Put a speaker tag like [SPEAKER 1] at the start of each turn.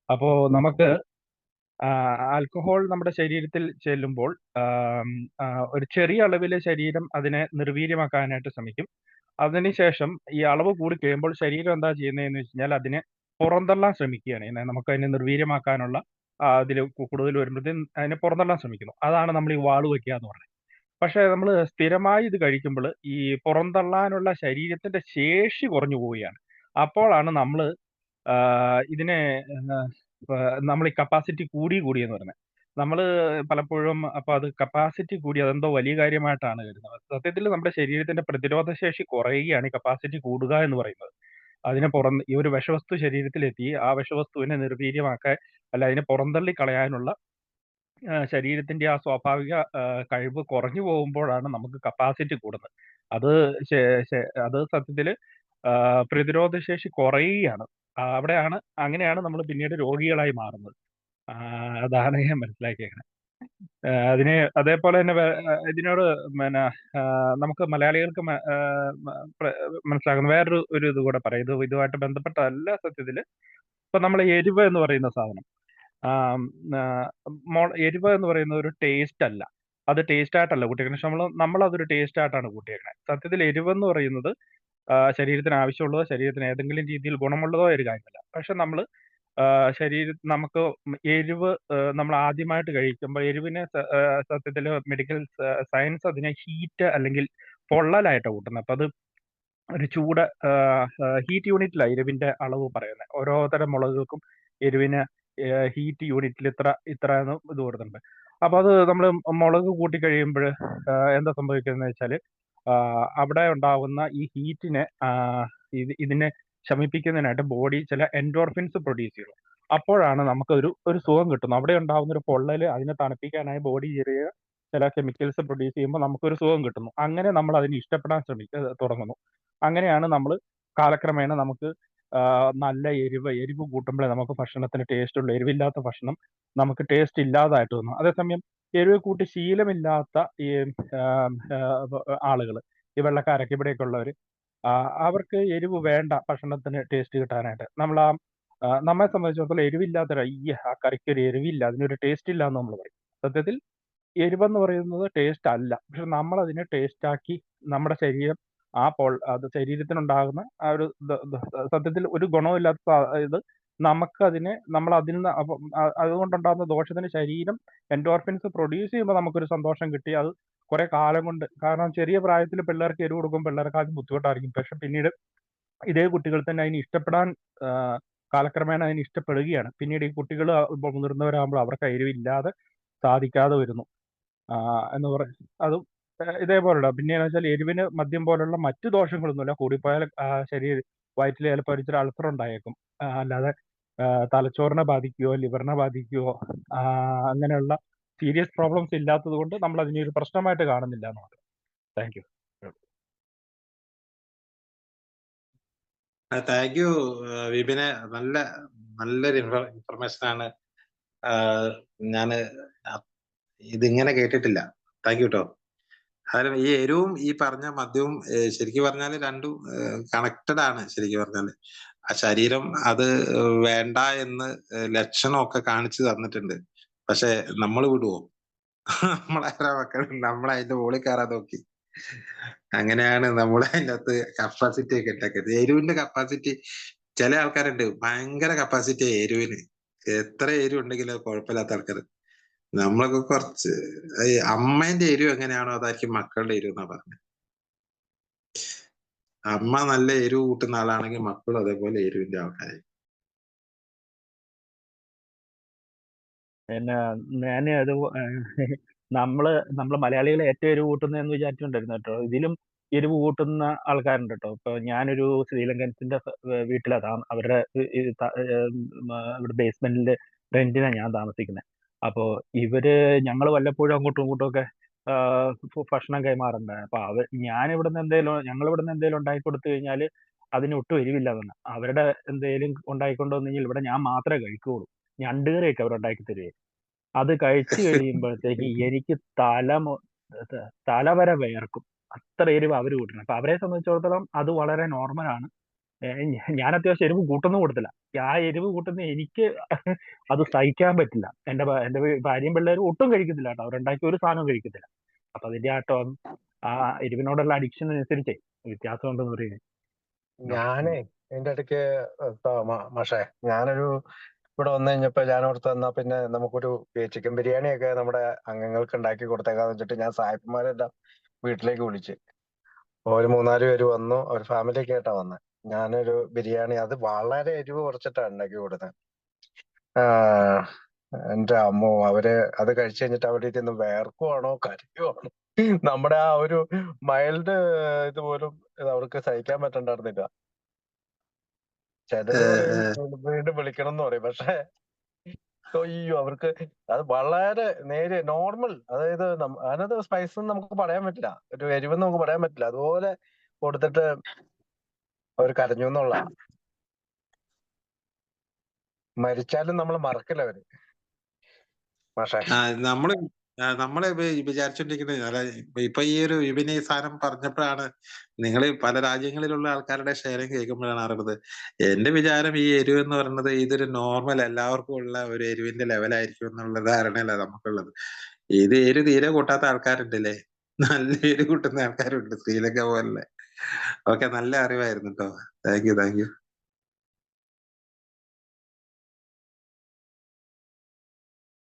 [SPEAKER 1] അപ്പോൾ നമുക്ക് ആൽക്കഹോൾ നമ്മുടെ ശരീരത്തിൽ ചെല്ലുമ്പോൾ ആം, ആ, ഒരു ചെറിയ അളവിൽ ശരീരം അതിനെ നിർവീര്യമാക്കാനായിട്ട് ശ്രമിക്കും. അതിനുശേഷം ഈ അളവ് കൂടി കഴിയുമ്പോൾ ശരീരം എന്താ ചെയ്യുന്നതെന്ന് വെച്ച് കഴിഞ്ഞാൽ അതിനെ പുറന്തള്ളാൻ ശ്രമിക്കുകയാണ് ചെയ്യുന്നത്. നമുക്ക് അതിനെ നിർവീര്യമാക്കാനുള്ള അതിൽ കൂടുതൽ വരുമ്പോഴത്തേക്കും അതിനെ പുറന്തള്ളാൻ ശ്രമിക്കുന്നു. അതാണ് നമ്മൾ ഈ വാള് വെക്കുക എന്ന് പറയുന്നത്. പക്ഷെ നമ്മൾ സ്ഥിരമായി ഇത് കഴിക്കുമ്പോൾ ഈ പുറന്തള്ളാനുള്ള ശരീരത്തിന്റെ ശേഷി കുറഞ്ഞു പോവുകയാണ്. അപ്പോഴാണ് നമ്മൾ ഇതിനെ നമ്മൾ ഈ കപ്പാസിറ്റി കൂടി എന്ന് പറയുന്നത്. നമ്മൾ പലപ്പോഴും അപ്പൊ അത് കപ്പാസിറ്റി കൂടി അതെന്തോ വലിയ കാര്യമായിട്ടാണ് കരുതുന്നത്. സത്യത്തിൽ നമ്മുടെ ശരീരത്തിന്റെ പ്രതിരോധ ശേഷി കുറയുകയാണ് ഈ കപ്പാസിറ്റി കൂടുക എന്ന് പറയുന്നത്. അതിനെ ഈ ഒരു വിഷവസ്തു ശരീരത്തിലെത്തി ആ വിഷവസ്തുവിനെ നിർവീര്യമാക്കാൻ അല്ല അതിനെ പുറന്തള്ളി കളയാനുള്ള ശരീരത്തിന്റെ ആ സ്വാഭാവിക കഴിവ് കുറഞ്ഞു പോകുമ്പോഴാണ് നമുക്ക് കപ്പാസിറ്റി കൂടുന്നത്. അത് അത് സത്യത്തില് പ്രതിരോധശേഷി കുറയുകയാണ്. അവിടെയാണ് അങ്ങനെയാണ് നമ്മൾ പിന്നീട് രോഗികളായി മാറുന്നത്. അതാണ് ഞാൻ മനസ്സിലാക്കിയേക്കുന്നത്. അതിന് അതേപോലെ തന്നെ ഇതിനോട് പിന്നെ നമുക്ക് മലയാളികൾക്ക് മനസ്സിലാകുന്ന വേറൊരു ഇത് കൂടെ പറയാം. ഇതുമായിട്ട് ബന്ധപ്പെട്ടതല്ല സത്യത്തില്. ഇപ്പൊ നമ്മൾ എരിവ് എന്ന് പറയുന്ന സാധനം, ആം, ആ, എരിവ് എന്ന് പറയുന്ന ഒരു ടേസ്റ്റ് അല്ല. അത് ടേസ്റ്റ് ആയിട്ടല്ല കൂട്ടിയേക്കുന്നത്. പക്ഷെ നമ്മളതൊരു ടേസ്റ്റ് ആയിട്ടാണ് കൂട്ടിയേക്കുന്നത്. സത്യത്തിൽ എരിവ് എന്ന് പറയുന്നത് ശരീരത്തിന് ആവശ്യമുള്ളതോ ശരീരത്തിന് ഏതെങ്കിലും രീതിയിൽ ഗുണമുള്ളതോ ഒരു കാര്യമല്ല. പക്ഷെ നമ്മൾ നമുക്ക് എരിവ് നമ്മൾ ആദ്യമായിട്ട് കഴിക്കുമ്പോൾ എരിവിനെ സത്യത്തിൽ മെഡിക്കൽ സയൻസ് അതിനെ ഹീറ്റ് അല്ലെങ്കിൽ പൊള്ളലായിട്ടാണ് കൂട്ടുന്നത്. അപ്പൊ അത് ഒരു ചൂട് ഹീറ്റ് യൂണിറ്റിലാണ് എരിവിന്റെ അളവ് പറയുന്നത്. ഓരോ തരം മുളകുകൾക്കും എരിവിന് ഹീറ്റ് യൂണിറ്റിൽ ഇത്ര എന്ന് ഇത് കൊടുത്തിട്ടുണ്ട്. അപ്പൊ അത് നമ്മൾ മുളക് കൂട്ടി കഴിയുമ്പോൾ എന്താ സംഭവിക്കുന്നത് വെച്ചാല് അവിടെ ഉണ്ടാകുന്ന ഈ ഹീറ്റിനെ ഇതിനെ ശമിപ്പിക്കുന്നതിനായിട്ട് ബോഡി ചില എൻഡോർഫിൻസ് പ്രൊഡ്യൂസ് ചെയ്യുന്നു. അപ്പോഴാണ് നമുക്കൊരു സുഖം കിട്ടുന്നത്. അവിടെ ഉണ്ടാകുന്ന ഒരു പൊള്ളല് അതിനെ തണുപ്പിക്കാനായി ബോഡി ചില കെമിക്കൽസ് പ്രൊഡ്യൂസ് ചെയ്യുമ്പോൾ നമുക്കൊരു സുഖം കിട്ടുന്നു. അങ്ങനെ നമ്മൾ അതിനെ ഇഷ്ടപ്പെടാൻ തുടങ്ങുന്നു. അങ്ങനെയാണ് നമ്മൾ കാലക്രമേണ നമുക്ക് നല്ല എരിവ് കൂട്ടുമ്പോഴേ നമുക്ക് ഭക്ഷണത്തിന് ടേസ്റ്റ് ഉള്ളൂ. എരിവില്ലാത്ത ഭക്ഷണം നമുക്ക് ടേസ്റ്റ് ഇല്ലാതായിട്ട് തോന്നും. അതേസമയം എരിവ് കൂട്ടി ശീലമില്ലാത്ത ഈ ആളുകൾ, ഈ വെള്ളക്കാരൊക്കെ ഇവിടെയൊക്കെ ഉള്ളവർ, അവർക്ക് എരിവ് വേണ്ട ഭക്ഷണത്തിന് ടേസ്റ്റ് കിട്ടാനായിട്ട്. നമ്മെ സംബന്ധിച്ചിടത്തോളം എരിവില്ലാത്തൊരു ആ കറിക്ക് ഒരു എരിവില്ല, അതിനൊരു ടേസ്റ്റ് ഇല്ല എന്ന് നമ്മൾ പറയും. സത്യത്തിൽ എരിവെന്ന് പറയുന്നത് ടേസ്റ്റ് അല്ല. പക്ഷെ നമ്മൾ അതിനെ ടേസ്റ്റ് ആക്കി നമ്മുടെ ശരീരം അത് ശരീരത്തിനുണ്ടാകുന്ന ആ ഒരു സത്യത്തിൽ ഒരു ഗുണമില്ലാത്ത ഇത് നമ്മൾ അതിൽ നിന്ന് അതുകൊണ്ടുണ്ടാകുന്ന ദോഷത്തിന് ശരീരം എൻഡോർഫിൻസ് പ്രൊഡ്യൂസ് ചെയ്യുമ്പോൾ നമുക്കൊരു സന്തോഷം കിട്ടി. അത് കുറെ കാലം കൊണ്ട്, കാരണം ചെറിയ പ്രായത്തിൽ പിള്ളേർക്ക് എരിവ് കൊടുക്കുമ്പോൾ പിള്ളേർക്ക് ആദ്യം ബുദ്ധിമുട്ടായിരിക്കും. പക്ഷെ പിന്നീട് ഇതേ കുട്ടികൾ തന്നെ അതിന് ഇഷ്ടപ്പെടാൻ കാലക്രമേണ അതിന് ഇഷ്ടപ്പെടുകയാണ്. പിന്നീട് ഈ കുട്ടികൾ മുതിർന്നവരാകുമ്പോൾ അവർക്ക് എരിവില്ലാതെ സാധിക്കാതെ വരുന്നു എന്ന് പറയും. അതും ഇതേപോലുള്ള പിന്നെയെന്ന് വെച്ചാൽ എരിവിന് മദ്യം പോലുള്ള മറ്റു ദോഷങ്ങളൊന്നുമില്ല. കൂടിപ്പോയാൽ വയറ്റിൽ ചിലപ്പോൾ ഒരിച്ചിരി അൾസർ ഉണ്ടായേക്കും. അല്ലാതെ തലച്ചോറിനെ ബാധിക്കുകയോ ലിവറിനെ ബാധിക്കുകയോ അങ്ങനെയുള്ള സീരിയസ് പ്രോബ്ലംസ് ഇല്ലാത്തത് കൊണ്ട് നമ്മൾ അതിനെ ഒരു പ്രശ്നമായിട്ട് കാണുന്നില്ല എന്ന് മാത്രം. Thank you.
[SPEAKER 2] താങ്ക് യു വിപിനെ. നല്ലൊരു ഇൻഫർമേഷൻ ആണ്. ഞാൻ ഇതിങ്ങനെ കേട്ടിട്ടില്ല. താങ്ക് യു കേട്ടോ. കാരണം ഈ എരിവും ഈ പറഞ്ഞ മദ്യവും ശരിക്കും പറഞ്ഞാൽ രണ്ടും കണക്റ്റഡ് ആണ്. ശരിക്കും പറഞ്ഞാല് ആ ശരീരം അത് വേണ്ട എന്ന് ലക്ഷണമൊക്കെ കാണിച്ചു തന്നിട്ടുണ്ട്. പക്ഷെ നമ്മൾ വിടുവോ? നമ്മളാരാ മക്കൾ, നമ്മളതിന്റെ മുകളിൽ കയറാൻ നോക്കി. അങ്ങനെയാണ് നമ്മൾ അതിൻ്റെ അകത്ത് കപ്പാസിറ്റി ഒക്കെ ഉണ്ടാക്കിയത്. എരിവിന്റെ കപ്പാസിറ്റി ചില ആൾക്കാരുണ്ട്, ഭയങ്കര കപ്പാസിറ്റി എരിവിന്. എത്ര എരിവ് ഉണ്ടെങ്കിലും കുഴപ്പമില്ലാത്ത ആൾക്കാർ. നമ്മളൊക്കെ കുറച്ച് അമ്മേന്റെ എരിവ് എങ്ങനെയാണോ അതായിരിക്കും മക്കളുടെ എരിവ് എന്നാ പറഞ്ഞത്. അമ്മ നല്ല എരിവ് കൂട്ടുന്ന ആളാണെങ്കിൽ മക്കളും അതേപോലെ എരിവിന്റെ ആൾക്കാരായി.
[SPEAKER 1] പിന്നെ ഞാൻ അത് നമ്മള് മലയാളികൾ ഏറ്റവും എരിവ് കൂട്ടുന്നതെന്ന് വിചാരിച്ചുകൊണ്ടിരുന്നു കേട്ടോ. ഇതിലും എരിവ് കൂട്ടുന്ന ആൾക്കാരുണ്ട് കേട്ടോ. ഇപ്പൊ ഞാനൊരു ശ്രീലങ്കൻസിന്റെ വീട്ടിലാണ് അവരുടെ ഇവിടെ ബേസ്മെന്റിന്റെ റെന്റിനാണ് ഞാൻ താമസിക്കുന്നത്. അപ്പോ ഞങ്ങൾ വല്ലപ്പോഴും അങ്ങോട്ടും ഇങ്ങോട്ടും ഒക്കെ ഭക്ഷണം കൈമാറുണ്ട്. അപ്പൊ ഞങ്ങൾ ഇവിടുന്ന് എന്തെങ്കിലും ഉണ്ടാക്കി കൊടുത്തു കഴിഞ്ഞാൽ അതിന് ഒട്ടും എരിവില്ല തന്നെ. അവരുടെ എന്തെങ്കിലും ഉണ്ടാക്കിക്കൊണ്ട് വന്നു കഴിഞ്ഞാൽ ഇവിടെ ഞാൻ മാത്രമേ കഴിക്കുകയുള്ളൂ. ഞണ്ടുകറിയൊക്കെ അവരുണ്ടാക്കി തരുവേ. അത് കഴിച്ചു കഴിയുമ്പോഴത്തേക്ക് എനിക്ക് തല വരെ വിയർക്കും. അത്ര എരിവ് അവർ കൂട്ടണം. അപ്പൊ അവരെ സംബന്ധിച്ചിടത്തോളം അത് വളരെ നോർമലാണ്. ഞാൻ അത്യാവശ്യം എരിവ് കൂട്ടുന്ന കൂട്ടത്തില്ല. ആ എരിവ് കൂട്ടുന്ന എനിക്ക് അത് സഹിക്കാൻ പറ്റില്ല. എന്റെ ഭാര്യയും പിള്ളേരും ഒട്ടും കഴിക്കത്തില്ല കേട്ടോ. അവരുണ്ടാക്കിയ ഒരു സാധനവും കഴിക്കത്തില്ല. അപ്പൊ അതിന്റെ ആ എരിവിനോടുള്ള അഡിക്ഷൻ അനുസരിച്ചേ വ്യത്യാസം ഉണ്ടെന്ന് പറയുന്നത്.
[SPEAKER 3] ഞാനേ എന്റെ ഇടയ്ക്ക് മാഷേ ഞാനൊരു ഇവിടെ വന്നു കഴിഞ്ഞപ്പോ ഞാൻ ഓർത്ത് എന്നാ പിന്നെ നമുക്കൊരു ചിക്കൻ ബിരിയാണിയൊക്കെ നമ്മുടെ അംഗങ്ങൾക്ക് ഉണ്ടാക്കി കൊടുത്തേക്കാന്ന് വെച്ചിട്ട് ഞാൻ സായിപ്പന്മാരെല്ലാം വീട്ടിലേക്ക് വിളിച്ച് ഒരു 3-4 പേര് വന്നു. ഒരു ഫാമിലിയൊക്കെ ആയിട്ടാ വന്നത്. ഞാനൊരു ബിരിയാണി അത് വളരെ എരിവ് കുറച്ചിട്ടാണ് ഉണ്ടാക്കി കൊടുത്തത്. എന്റെ അമ്മോ അവര് അത് കഴിച്ചു കഴിഞ്ഞിട്ട് അവിടെ ഇരുന്ന് വേർക്കുവാണോ കരയുവാണോ നമ്മുടെ ആ ഒരു മൈൽഡ് ഇതുപോലും അവർക്ക് സഹിക്കാൻ പറ്റണ്ടായിരുന്നില്ല. ചിലര് പറയും വീണ്ടും വിളിക്കണം എന്ന് പറയും. പക്ഷെ അയ്യോ അവർക്ക് അത് വളരെ നേരെ നോർമൽ, അതായത് അതിനകത്ത് സ്പൈസ് നമുക്ക് പറയാൻ പറ്റില്ല, ഒരു എരിവെന്ന് നമുക്ക് പറയാൻ പറ്റില്ല. അതുപോലെ കൊടുത്തിട്ട് അവർ കരഞ്ഞു എന്നുള്ള. മരിച്ചാലും നമ്മൾ മറക്കില്ല അവര് പക്ഷേ.
[SPEAKER 2] നമ്മള് വിചാരിച്ചോണ്ടിരിക്കുന്നത് ഇപ്പൊ ഈ ഒരു വിപിന് ഈ സാധനം പറഞ്ഞപ്പോഴാണ് നിങ്ങൾ പല രാജ്യങ്ങളിലുള്ള ആൾക്കാരുടെ ഷെയറിങ് കേൾക്കുമ്പോഴാണ് അറിയുന്നത്. എന്റെ വിചാരം ഈ എരിവ് എന്ന് പറയുന്നത് ഇതൊരു നോർമൽ എല്ലാവർക്കും ഉള്ള ഒരു എരിവിന്റെ ലെവലായിരിക്കും എന്നുള്ള ധാരണയല്ല നമുക്കുള്ളത്. ഇത് എരിവ് തീരെ കൂട്ടാത്ത ആൾക്കാരുണ്ടല്ലേ, നല്ല എരിവ് കൂട്ടുന്ന ആൾക്കാരുണ്ട് ശ്രീലങ്ക പോലെ. ഓക്കെ, നല്ല അറിവായിരുന്നു കേട്ടോ. Thank you.